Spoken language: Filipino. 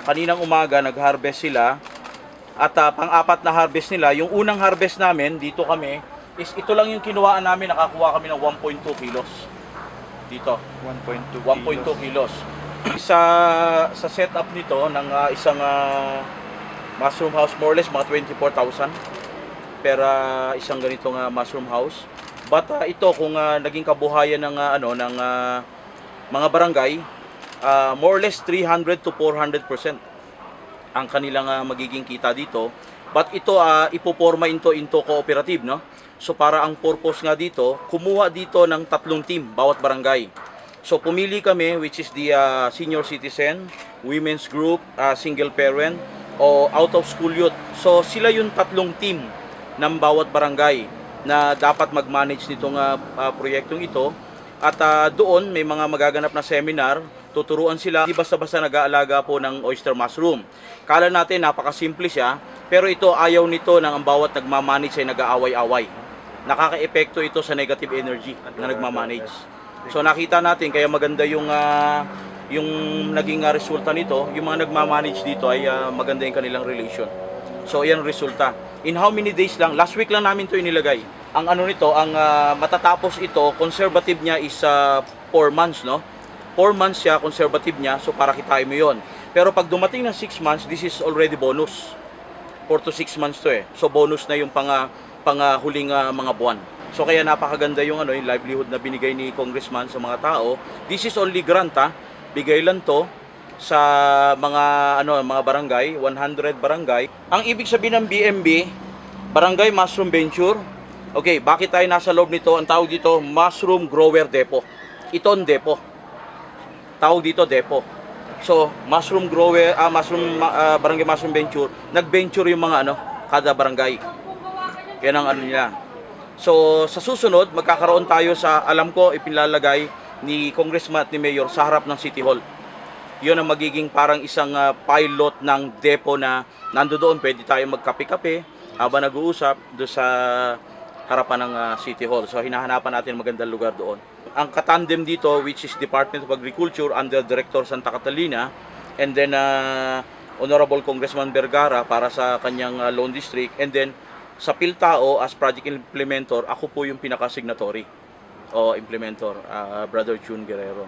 Kaninang umaga nag-harvest sila at pang-apat na harvest nila. Yung unang harvest namin, dito kami, is ito lang yung kinuhaan namin, nakakuha kami ng 1.2 kilos. Dito. 1.2 kilos. Sa setup nito ng isang mushroom house, more or less mga 24,000 per isang ganitong mushroom house. But ito kung naging kabuhayan ng mga barangay, more or less 300 to 400% ang kanilang magiging kita dito. But ito ipoporma into cooperative, no? So para ang purpose nga dito, kumuha dito ng 3 team bawat barangay. So pumili kami, which is the senior citizen, women's group, single parent, o out of school youth. So sila yung 3 team ng bawat barangay na dapat mag-manage nitong proyektong ito. At doon may mga magaganap na seminar, tuturuan sila. Di basta-basta nag-aalaga po ng oyster mushroom. Kala natin napakasimple siya, pero ito ayaw nito ng ang bawat nagmamanage ay nag-aaway-away. Nakaka-epekto ito sa negative energy na nagmamanage. So nakita natin kaya maganda yung naging resulta nito. Yung mga nagmamanage dito ay maganda yung kanilang relation. So ayan resulta. In how many days lang, last week lang namin to inilagay. Ang nito, ang matatapos ito, conservative niya is 4 months, no? 4 months siya, conservative niya, so para kitain mo yon. Pero pag dumating ng 6 months, this is already bonus. 4 to 6 months to eh. So bonus na yung huling mga buwan. So kaya napakaganda yung yung livelihood na binigay ni Congressman sa mga tao. This is only grant Bigay lang to sa mga barangay, 100 barangay. Ang ibig sabihin ng BMB, Barangay Mushroom Venture. Okay, bakit tayo nasa loob nito? Ang tawag dito, Mushroom Grower Depot. Ito ang depot. Tawag dito depot. So, mushroom grower, Barangay Mushroom Venture, nag-venture yung mga kada barangay. Yan ang nila. So, sa susunod, magkakaroon tayo sa, alam ko, ipinlalagay ni Congressman at ni Mayor sa harap ng City Hall. Yun ang magiging parang isang pilot ng depot na nandoon. Pwede tayo magkape-kape habang nag-uusap doon sa harapan ng City Hall. So, hinahanapan natin magandang lugar doon. Ang katandem dito, which is Department of Agriculture under Director Santa Catalina, and then Honorable Congressman Vergara para sa kanyang loan district, and then sa PhilTao as project implementer, ako po yung pinaka-signatory o implementor, Brother June Guerrero.